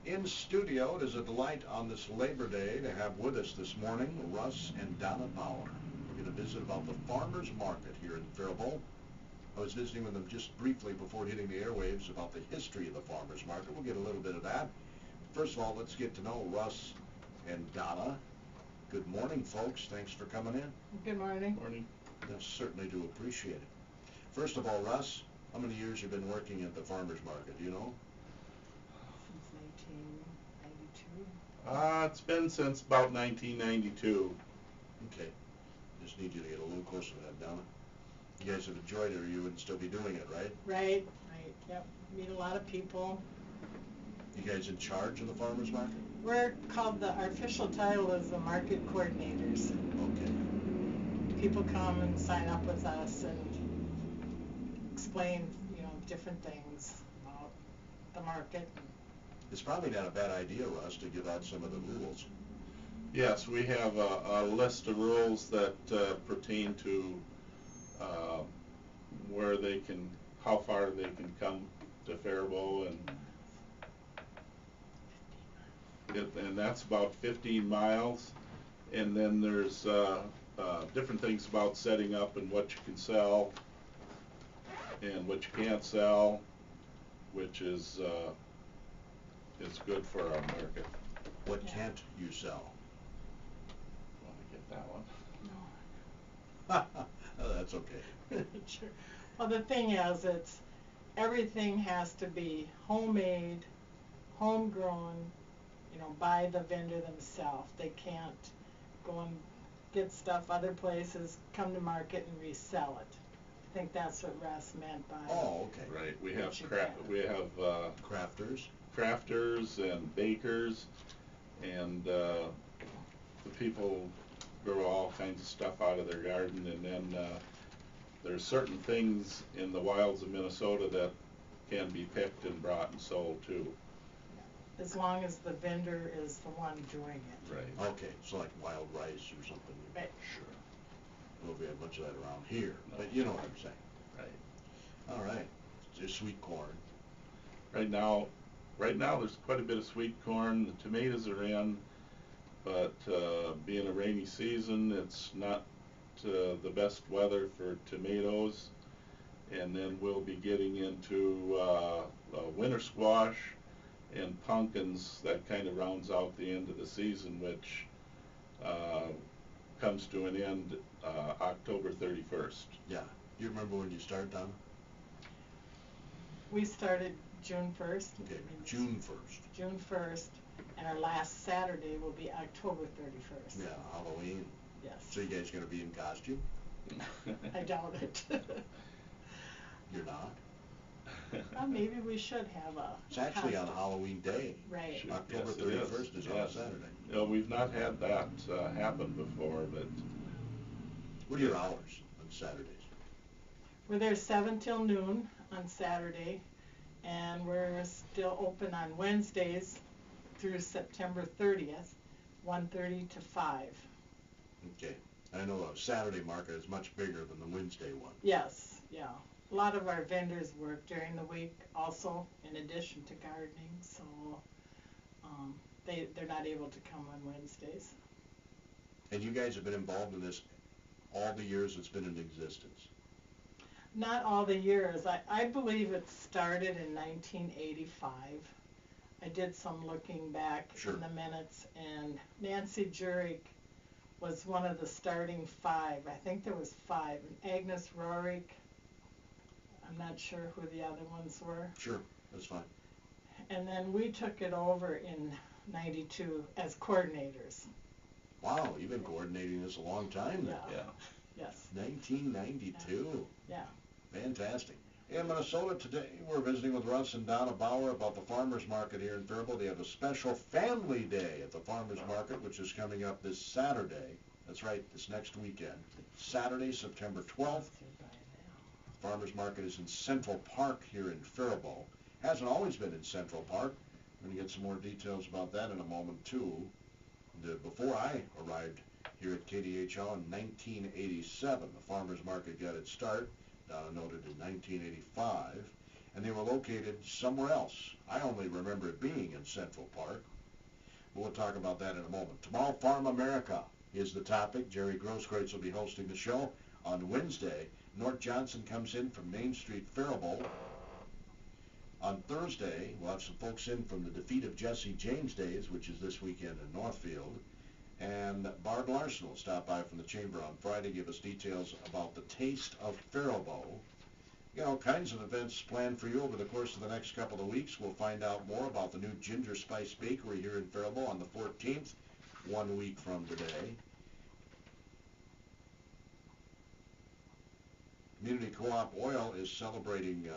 In studio, it is a delight on this Labor Day to have with us this morning Russ and Donna Bauer. We're going to visit about the farmers market here in Faribault. I was visiting with them just briefly before hitting the airwaves about the history of the farmers market. We'll get a little bit of that. First of all, let's get to know Russ and Donna. Good morning, folks. Thanks for coming in. Good morning. Morning. I certainly do appreciate it. First of all, Russ, how many years have you been working at the farmers market, do you know? Since 1992. It's been since about 1992. Okay. Just need you to get a little closer to that, Donna. You guys have enjoyed it, or you wouldn't still be doing it, right? Right, yep. Meet a lot of people. You guys in charge of the farmers market? We're called, our official title is the market coordinators. Okay. People come and sign up with us and explain, different things about the market. It's probably not a bad idea, Russ, to give out some of the rules. Yes, we have a list of rules that pertain to where they can, how far they can come to Faribault, and that's about 15 miles. And then there's different things about setting up and what you can sell and what you can't sell, which is good for our market. What can't you sell? Want to get that one? No. Oh, that's okay. Sure. Well, the thing is, everything has to be homemade, homegrown, by the vendor themselves. They can't go and get stuff other places, come to market and resell it. I think that's what Russ meant by. Oh, okay. Right. We have crafters and bakers, and the people grow all kinds of stuff out of their garden, and then there's certain things in the wilds of Minnesota that can be picked and brought and sold too. As long as the vendor is the one doing it. Right. Okay, so like wild rice or something. Right. Sure. I don't know if we have much of that around here, No. but you know what I'm saying. Right. All right. There's sweet corn. Right now there's quite a bit of sweet corn. The tomatoes are in, but being a rainy season, it's not the best weather for tomatoes. And then we'll be getting into winter squash and pumpkins. That kind of rounds out the end of the season, which comes to an end October 31st. Yeah. Do you remember when you started, Donna? We started June 1st. Okay, June 1st. June 1st, and our last Saturday will be October 31st. Yeah, Halloween. Yes. So you guys going to be in costume? I doubt it. You're not? Well, maybe we should have a It's actually on costume. Halloween Day. Right. Sure. October Yes, it 31st is on Yes. Saturday. No, we've not had that happen before, but What are your hours on Saturdays? We're there 7 till noon on Saturday, and we're still open on Wednesdays through September 30th, 1:30 to 5. Okay. I know a Saturday market is much bigger than the Wednesday one. Yes, yeah. A lot of our vendors work during the week also, in addition to gardening, so they're not able to come on Wednesdays. And you guys have been involved in this all the years it's been in existence? Not all the years. I believe it started in 1985. I did some looking back Sure. in the minutes, and Nancy Jurek was one of the starting 5. I think there was 5. And Agnes Rorik, I'm not sure who the other ones were. Sure, that's fine. And then we took it over in 92 as coordinators. Wow, you've been coordinating this a long time then. Yeah. yeah. Yes. 1992. Yeah. Fantastic. In Minnesota today, we're visiting with Russ and Donna Bauer about the farmers market here in Faribault. They have a special family day at the farmers market, which is coming up this Saturday. That's right, this next weekend. Saturday, September 12th. Farmers market is in Central Park here in Faribault. Hasn't always been in Central Park. We're going to get some more details about that in a moment, too. Before I arrived here at KDHL in 1987, the farmers market got its start. Donna noted in 1985. and they were located somewhere else. I only remember it being in Central Park. We'll talk about that in a moment. Tomorrow, Farm America is the topic. Jerry Grosskreutz will be hosting the show. On Wednesday, Nort Johnson comes in from Main Street, Faribault. On Thursday, we'll have some folks in from the Defeat of Jesse James Days, which is this weekend in Northfield. And Barb Larson will stop by from the Chamber on Friday, give us details about the Taste of Faribault. You know, all kinds of events planned for you over the course of the next couple of weeks. We'll find out more about the new Ginger Spice Bakery here in Faribault on the 14th, 1 week from today. Community Co-op Oil is celebrating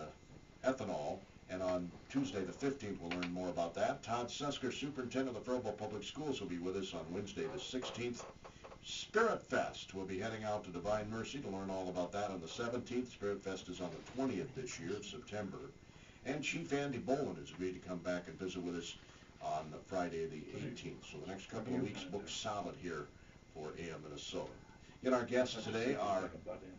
ethanol, and on Tuesday the 15th we'll learn more about that. Todd Susker, Superintendent of the Faribault Public Schools, will be with us on Wednesday the 16th. Spirit Fest, we'll be heading out to Divine Mercy to learn all about that on the 17th. Spirit Fest is on the 20th this year of September. And Chief Andy Boland has agreed to come back and visit with us on Friday the 18th. So the next couple of weeks booked solid here for AM Minnesota. And our guests today are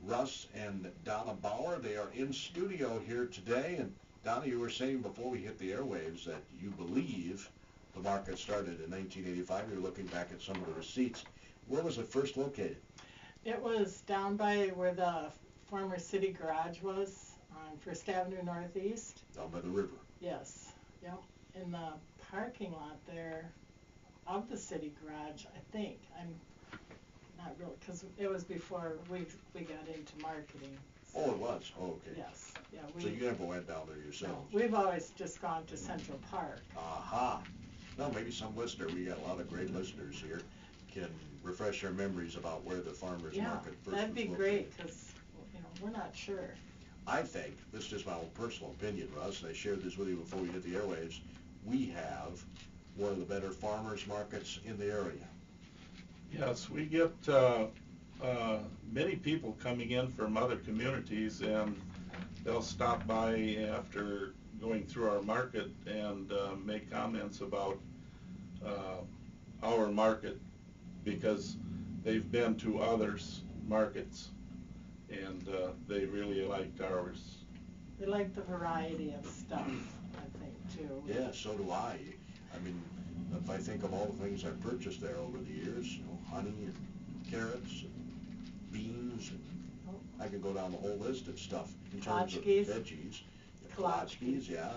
Russ and Donna Bauer. They are in studio here today. And Donna, you were saying before we hit the airwaves that you believe the market started in 1985. You're looking back at some of the receipts. Where was it first located? It was down by where the former city garage was on First Avenue Northeast. Down by the river. Yes, yep. In the parking lot there of the city garage, I think. I'm not really, because it was before we got into marketing. So. Oh, it was? Oh, okay. Yes. Yeah. So you never went down there yourselves? No, we've always just gone to Central Park. Aha. Well, maybe some listener, we got a lot of great listeners here, can refresh our memories about where the farmers market first was that'd be located. great, because we're not sure. I think, this is just my own personal opinion, Russ, and I shared this with you before we hit the airwaves, we have one of the better farmers markets in the area. Yes, we get many people coming in from other communities, and they'll stop by after going through our market and make comments about our market, because they've been to others' markets, and they really liked ours. They like the variety of stuff, I think, too. Yeah, so do I. I mean, if I think of all the things I've purchased there over the years, honey and carrots and beans, and I could go down the whole list of stuff in terms of veggies. Kolachkis, yeah.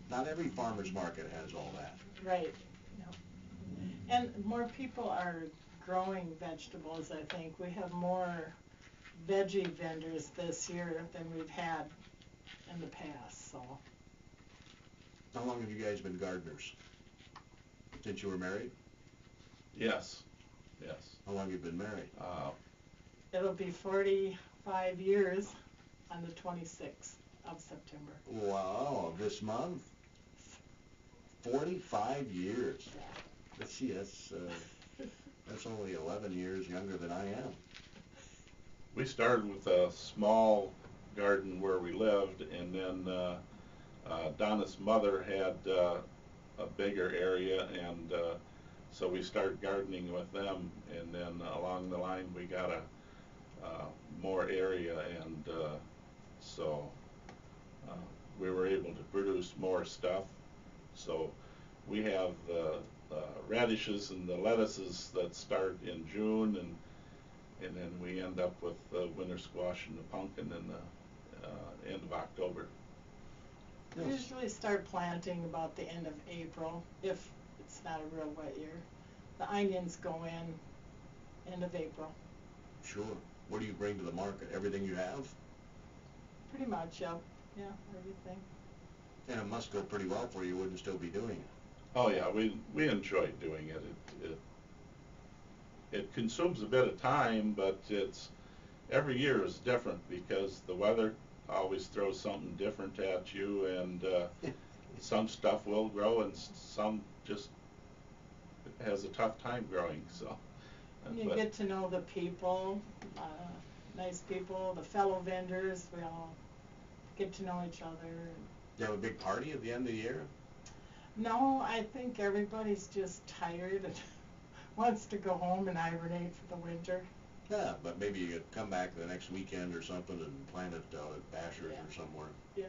Not every farmer's market has all that. Right. And more people are growing vegetables, I think. We have more veggie vendors this year than we've had in the past, so. How long have you guys been gardeners? Since you were married? Yes. How long have you been married? It'll be 45 years on the 26th of September. Wow, this month? 45 years. Yeah. Let's see, that's only 11 years younger than I am. We started with a small garden where we lived, and then Donna's mother had a bigger area, and so we started gardening with them, and then along the line we got a more area, and so we were able to produce more stuff. So we have the radishes and the lettuces that start in June, and then we end up with the winter squash and the pumpkin in the end of October. We usually start planting about the end of April, if it's not a real wet year. The onions go in end of April. Sure. What do you bring to the market? Everything you have? Pretty much, yep. Yeah, everything. And it must go pretty well for you. Wouldn't still be doing it. Oh yeah, we enjoy doing it. It consumes a bit of time, but it's every year is different because the weather always throws something different at you, and some stuff will grow and some just has a tough time growing. So you get to know the people, nice people, the fellow vendors. We all get to know each other. Do you have a big party at the end of the year? No, I think everybody's just tired and wants to go home and hibernate for the winter. Yeah, but maybe you could come back the next weekend or something and plant it out at Basher's Yeah. or somewhere. Yeah.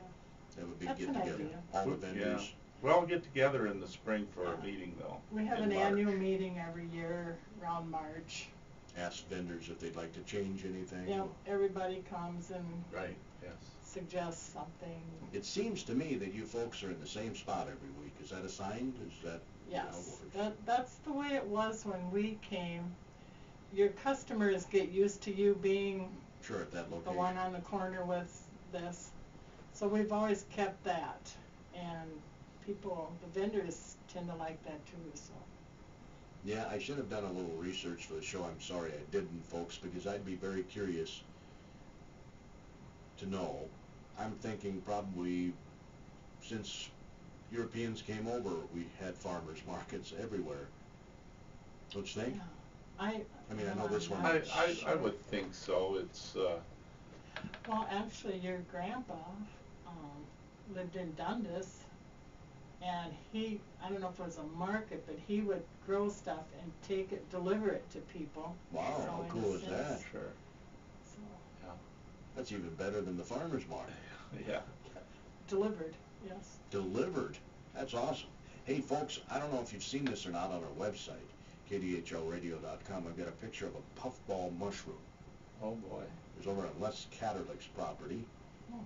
That would be That's get an together. idea. All the Yeah. vendors. Well, we'll get together in the spring for a Yeah. meeting though. We have in an March. annual meeting every year around March. Ask vendors if they'd like to change anything. Yep, everybody comes and Right, yes. suggests something. It seems to me that you folks are in the same spot every week. Is that assigned? Is that Yes, how it works? that's the way it was when we came. Your customers get used to you being Sure, at that the location. one on the corner with this. So we've always kept that, and people, the vendors tend to like that too, so. Yeah, I should have done a little research for the show. I'm sorry I didn't, folks, because I'd be very curious to know. I'm thinking probably since Europeans came over, we had farmers markets everywhere. Don't you think? Yeah. I mean, I know this one- I would think so. It's, Well, actually, your grandpa lived in Dundas, and he, I don't know if it was a market, but he would grow stuff and take it, deliver it to people. Wow, So how in a cool is sense, that? sure, So, yeah. That's even better than the farmer's market. Yeah. delivered, yes. Delivered. That's awesome. Hey, folks, I don't know if you've seen this or not on our website, KDHLradio.com. I've got a picture of a puffball mushroom. Oh, boy. It was over on Les Catterlick's property. Oh.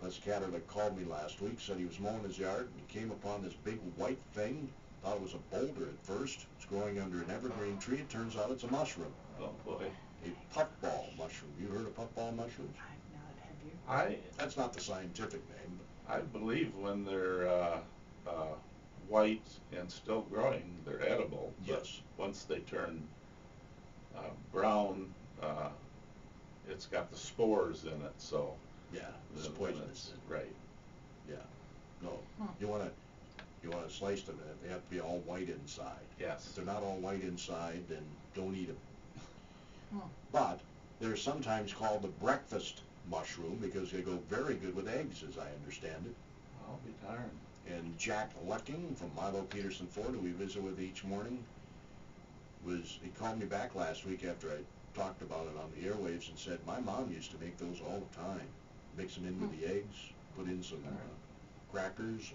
Les Catterlick called me last week, said he was mowing his yard, and he came upon this big white thing. Thought it was a boulder at first. It's growing under an evergreen tree. It turns out it's a mushroom, Oh, boy. a puffball mushroom. You heard of puffball mushrooms? I've not, have you? That's not the scientific name. I believe when they're, white and still growing, they're edible. But Yes. once they turn, brown, it's got the spores in it, so. Yeah, it's then poisonous. Right. Yeah. No. Huh. You wanna slice them, and they have to be all white inside. Yes. If they're not all white inside, then don't eat them. Huh. But they're sometimes called the breakfast mushroom because they go very good with eggs, as I understand it. I'll be darned. And Jack Lucking from Milo Peterson Ford, who we visit with each morning, he called me back last week after I talked about it on the airwaves and said, my mom used to make those all the time. Mix them in with the eggs, put in some crackers.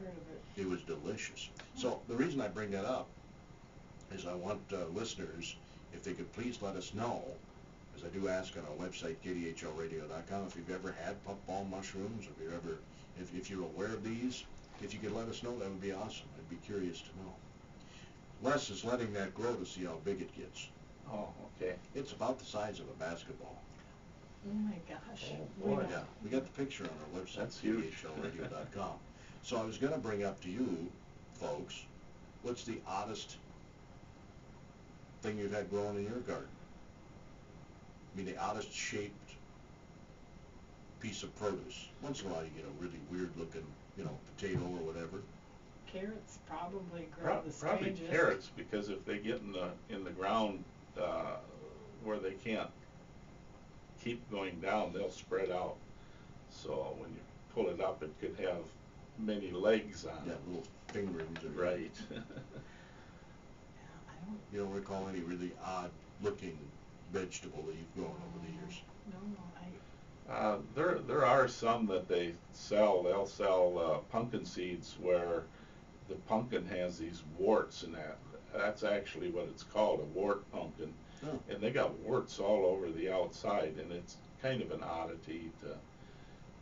Never heard of it. It was delicious. So the reason I bring that up is I want listeners, if they could please let us know, as I do ask on our website, KDHLradio.com, if you've ever had puffball mushrooms, if you're aware of these, if you could let us know, that would be awesome. I'd be curious to know. Les is letting that grow to see how big it gets. Oh, okay. It's about the size of a basketball. Oh my gosh. Oh, We boy. don't- Yeah, we got the picture on our website, That's huge. KDHLradio.com. So I was going to bring up to you, folks, what's the oddest thing you've had growing in your garden? I mean, the oddest shaped piece of produce. Once in a while you get a really weird looking, potato or whatever. Carrots probably grow the Probably strangest. carrots, because if they get in the ground, where they can't keep going down, they'll spread out. So when you pull it up, it could have many legs on Yeah, it. little fingerings. Or, Right. Yeah, I don't, You don't recall any really odd looking vegetable that you've grown over the years? no, There are some that they sell. They'll sell pumpkin seeds where the pumpkin has these warts, and that's actually what it's called, a wart pumpkin. Oh. And they got warts all over the outside, and it's kind of an oddity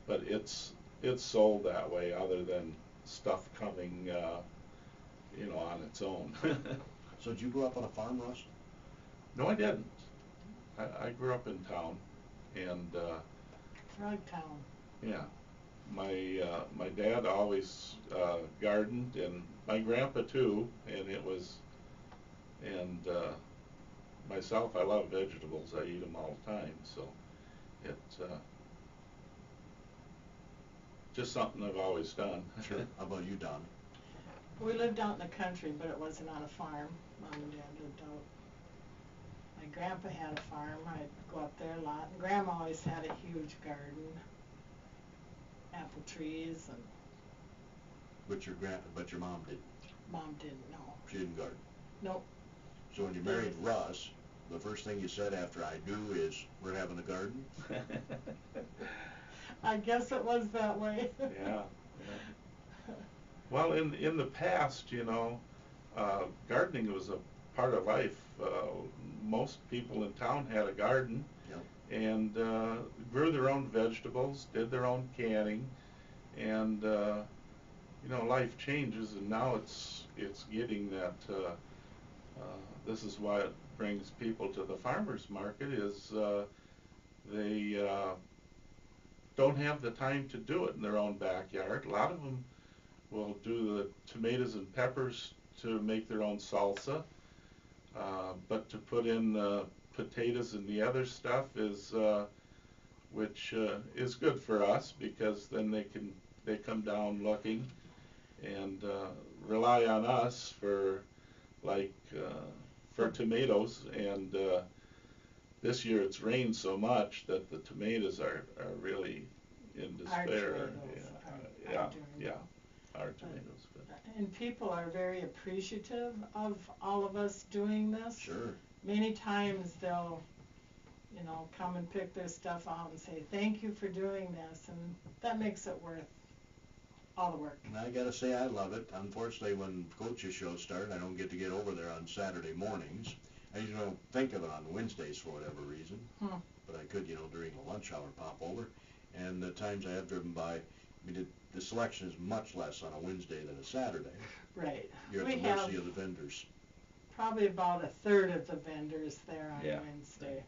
but it's sold that way, other than stuff coming on its own. So did you grow up on a farm, Russ? No, I didn't. I grew up in town, and Frogtown. yeah, my dad always gardened, and my grandpa too, and myself, I love vegetables. I eat them all the time, so it's just something I've always done. Sure. How about you, Don? We lived out in the country, but it wasn't on a farm. Mom and Dad lived out. My grandpa had a farm. I'd go up there a lot. And Grandma always had a huge garden, apple trees, and But your mom didn't. Mom didn't know. She didn't garden. Nope. So when you married Russ, the first thing you said after I do is, we're having a garden? I guess it was that way. Yeah. Well, in the past, gardening was a part of life. Most people in town had a garden. Yep. And grew their own vegetables, did their own canning, and life changes, and now it's getting that. This is why it brings people to the farmers market, is they don't have the time to do it in their own backyard. A lot of them will do the tomatoes and peppers to make their own salsa, but to put in the potatoes and the other stuff is which is good for us, because then they come down looking and rely on us for tomatoes, and this year it's rained so much that the tomatoes are really in despair. Our tomatoes. And people are very appreciative of all of us doing this. Sure. Many times they'll, come and pick their stuff out and say, thank you for doing this, and that makes it worth all the work. And I gotta say, I love it. Unfortunately, when coaches shows start, I don't get to get over there on Saturday mornings. I usually don't think of it on Wednesdays for whatever reason, but I could, during the lunch hour pop over. And the times I have driven by, the selection is much less on a Wednesday than a Saturday. Right. You're at the mercy of the vendors. Probably about a third of the vendors there on Wednesday.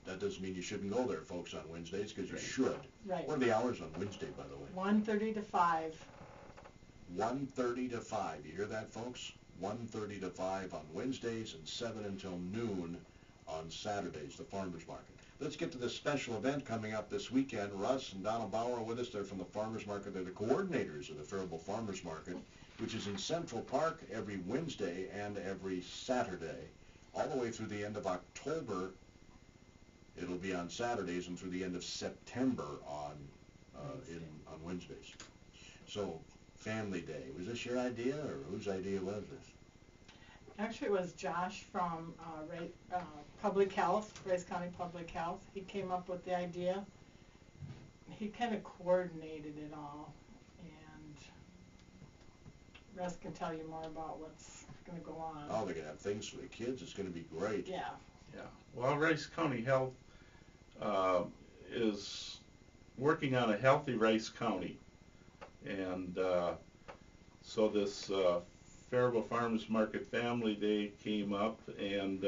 That doesn't mean you shouldn't go there, folks, on Wednesdays, because you should. Right. What are the hours on Wednesday, by the way? 1:30 to 5. 1:30 to 5. You hear that, folks? 1:30 to 5 on Wednesdays, and 7 until noon on Saturdays, the farmers market. Let's get to this special event coming up this weekend. Russ and Donna Bauer are with us. They're from the farmers market. They're the coordinators of the Faribault Farmers Market, which is in Central Park every Wednesday and every Saturday, all the way through the end of October. It'll be on Saturdays, and through the end of September on Wednesdays. So, Family Day. Was this your idea, or whose idea was this? Actually, it was Josh from Public Health, Rice County Public Health. He came up with the idea. He kind of coordinated it all, and Russ can tell you more about what's going to go on. Oh, they're going to have things for the kids. It's going to be great. Yeah. Yeah. Well, Rice County Health is working on a healthy Rice County, and so this Faribault Farmers Market Family Day came up, and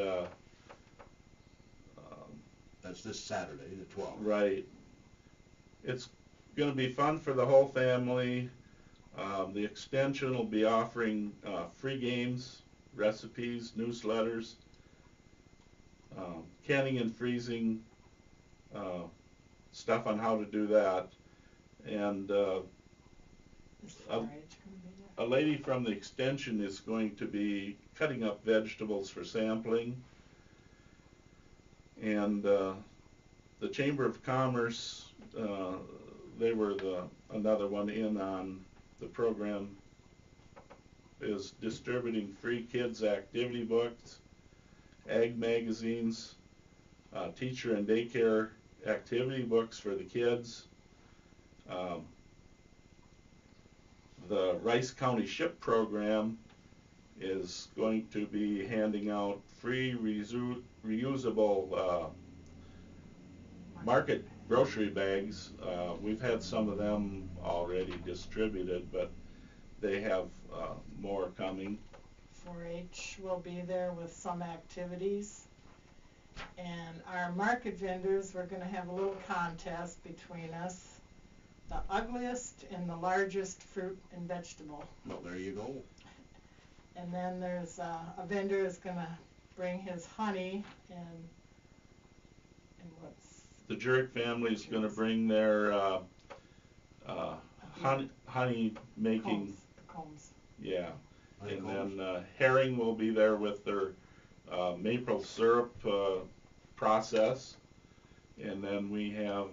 that's this Saturday, the 12th. Right. It's going to be fun for the whole family. The extension will be offering free games, recipes, newsletters, canning and freezing, stuff on how to do that, and a lady from the extension is going to be cutting up vegetables for sampling, and the Chamber of Commerce, they were another one in on the program, is distributing free kids activity books, ag magazines, teacher and daycare activity books for the kids. The Rice County SHIP program is going to be handing out free reusable market grocery bags. We've had some of them already distributed, but they have more coming. 4-H will be there with some activities. And our market vendors, we're going to have a little contest between us. The ugliest and the largest fruit and vegetable. Well, there you go. And then there's a vendor is going to bring his honey, and what's... The Jurek family is going to bring their honey making... Combs. Yeah. Honey and combs. then Herring will be there with their maple syrup process. And then we have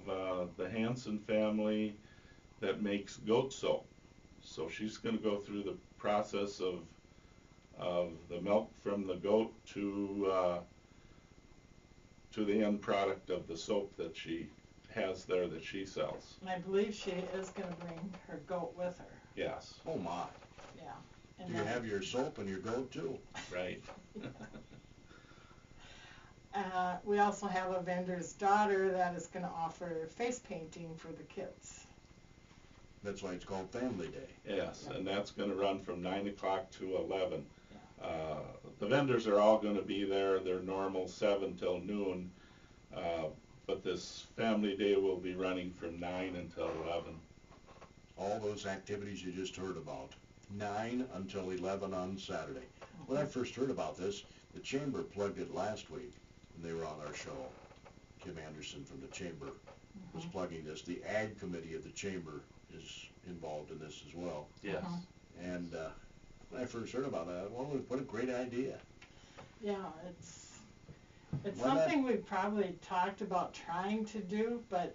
the Hansen family that makes goat soap. So she's going to go through the process of of the milk from the goat to the end product of the soap that she has there that she sells. And I believe she is going to bring her goat with her. Yes. Oh my. Yeah. And Do you have your soap and your goat too? Right. We also have a vendor's daughter that is going to offer face painting for the kids. That's why it's called Family Day. Yes, Yeah. and that's going to run from 9 o'clock to 11. Yeah. The vendors are all going to be there. They're normal 7 till noon, but this Family Day will be running from 9 until 11. All those activities you just heard about, 9 until 11 on Saturday. When I first heard about this, the Chamber plugged it last week, and they were on our show. Kim Anderson from the Chamber was plugging this. The Ag Committee of the Chamber is involved in this as well. Yes. And when I first heard about that, well, what a great idea. Yeah, it's Why not? something we've probably talked about trying to do, but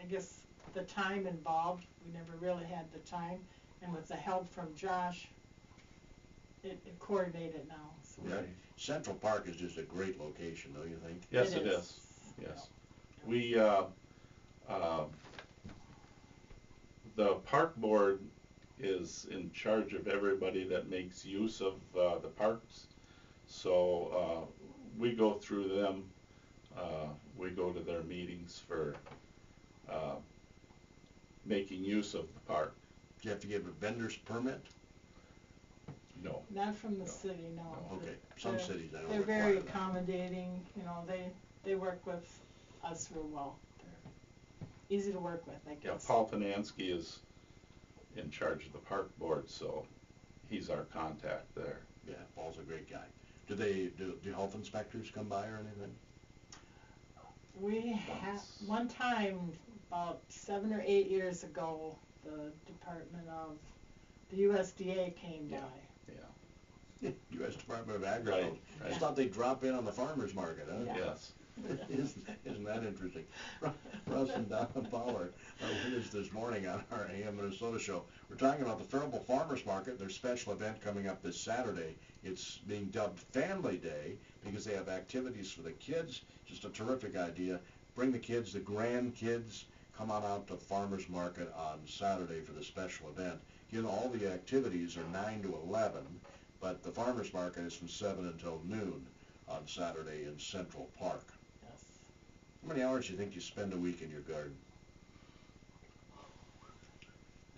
I guess the time involved, we never really had the time. And with the help from Josh, it coordinated now. So Right. Central Park is just a great location, don't you think? Yes, it is. Yes. We, the park board is in charge of everybody that makes use of the parks. So we go through them. We go to their meetings for making use of the park. Do you have to give a vendor's permit? No. Not from the No. city, no. No. Okay, some They're- cities I don't They're require very that. accommodating, you know, they work with us real well. They're easy to work with, I Yeah, guess. Paul Panansky is in charge of the park board, so he's our contact there. Yeah, Paul's a great guy. Do health inspectors come by or anything? We had, Once. one time, about 7 or 8 years ago, the Department of, the USDA came by. Yeah. U.S. Department of Agriculture. Right. Just thought they'd drop in on the farmer's market, huh? Yeah. Yes. Isn't that interesting? Russ and Donna Bauer are with us this morning on our AM Minnesota show. We're talking about the Faribault Farmers Market, their special event coming up this Saturday. It's being dubbed Family Day because they have activities for the kids. Just a terrific idea. Bring the kids, the grandkids, come on out to Farmers Market on Saturday for the special event. You know, all the activities are 9 to 11, but the Farmers Market is from 7 until noon on Saturday in Central Park. Yes. How many hours do you think you spend a week in your garden?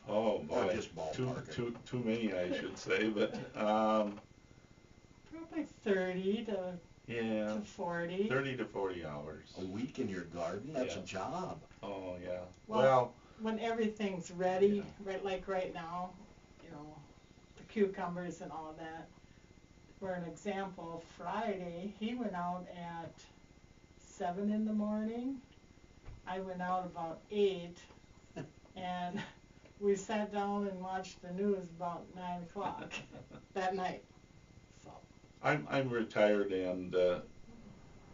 Oh, Or boy. just ballpark it. Too many, I should say, but Probably 30 yeah, to 40. 30 to 40 hours. A week in your garden? That's a Yeah. job. Oh, yeah. Well, when everything's ready, Yeah. right, like right now, you know, the cucumbers and all that. For an example, Friday, he went out at 7 in the morning. I went out about 8, and we sat down and watched the news about 9 o'clock that night. So, I'm retired and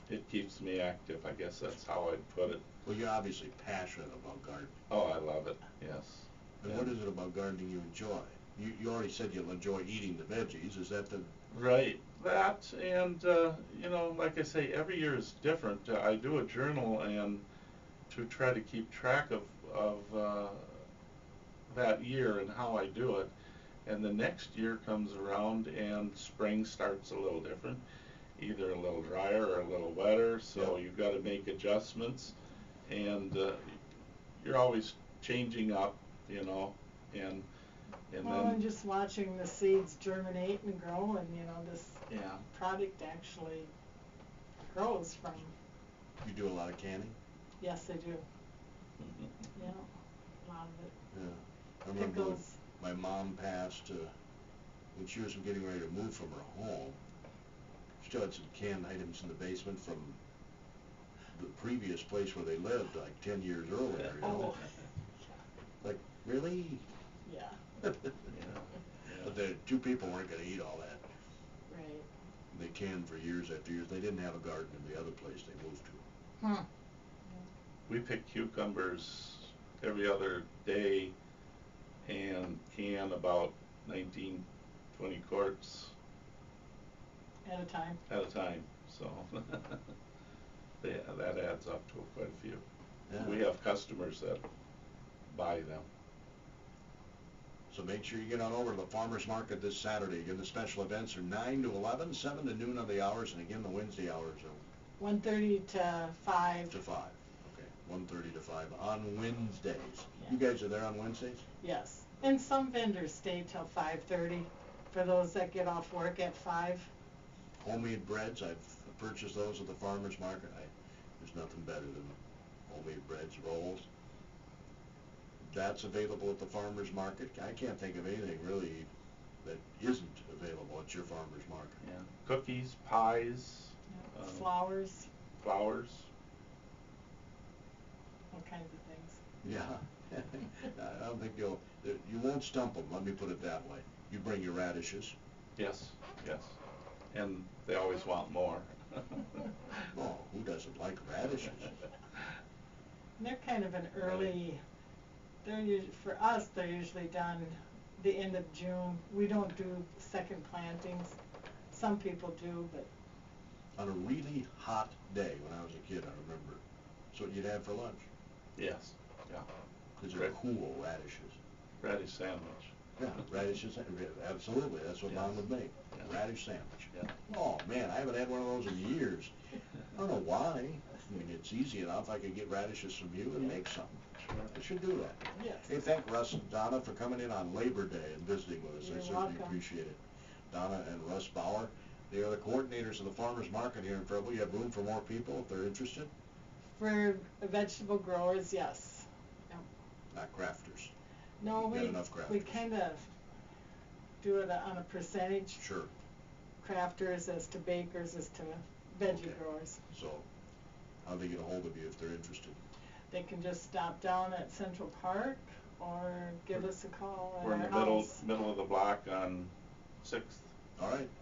it keeps me active. I guess that's how I'd put it. Well, you're obviously passionate about gardening. Oh, I love it. Yes. And Yeah. what is it about gardening you enjoy? You already said you'll enjoy eating the veggies. Is that the... Right. That and you know, like I say, every year is different. I do a journal and to try to keep track of that year and how I do it. And the next year comes around and spring starts a little different, either a little drier or a little wetter. So Yeah. you've got to make adjustments, and you're always changing up, you know, and well, then and just watching the seeds germinate and grow, and you know, this yeah. product actually grows from. You do a lot of canning? Yes, they do. Yeah, a lot of it. Yeah. I remember when Pickles. my mom passed, when she was getting ready to move from her home, she still had some canned items in the basement from the previous place where they lived, like 10 years earlier, you know? Oh, Like, really? yeah, Yeah. But the two people weren't going to eat all that. right. They canned for years after years. They didn't have a garden in the other place they moved to. Hmm. We pick cucumbers every other day and can about 19 20 quarts At a time. at a time, so yeah, that adds up to quite a few. Yeah. We have customers that buy them. So make sure you get on over to the farmer's market this Saturday. Again, the special events are 9 to 11, 7 to noon on the hours, and again, the Wednesday hours are 1:30 to 5. to 5. Okay, 1:30 to 5 on Wednesdays. Yeah. You guys are there on Wednesdays? Yes. And some vendors stay till 5:30 for those that get off work at 5. Homemade breads, I've purchased those at the farmer's market. There's nothing better than homemade breads, rolls. That's available at the farmer's market. I can't think of anything really that isn't available at your farmer's market. Yeah. Cookies, pies, Flowers, flowers. all kinds of things. Yeah. I don't think you won't stump them, let me put it that way. You bring your radishes. Yes, yes. And they always want more. Oh, who doesn't like radishes? And they're kind of an early, for us, they're usually done the end of June. We don't do second plantings. Some people do, but On a really hot day when I was a kid, I remember, that's what you'd have for lunch. Yes, yeah. Because they're cool radishes. Radish sandwich. Yeah, radishes, absolutely, that's what Mom would make, Yeah. radish sandwich. Yeah. Oh, man, I haven't had one of those in years. I don't know why. I mean, it's easy enough, I could get radishes from you and make something. I should do that. yes. Hey, thank Russ and Donna for coming in on Labor Day and visiting with us. You're I certainly welcome. appreciate it. Donna and Russ Bauer, they are the coordinators of the farmer's market here in Fairville. You have room for more people if they're interested? For vegetable growers, yes. Yep. Not crafters. No, You've got enough we crafters. kind of do it on a percentage. Sure. Crafters as to bakers as to veggie Okay. growers. So, how do they get a hold of you if they're interested? They can just stop down at Central Park or give us a call at We're in our the house. middle of the block on 6th. All right.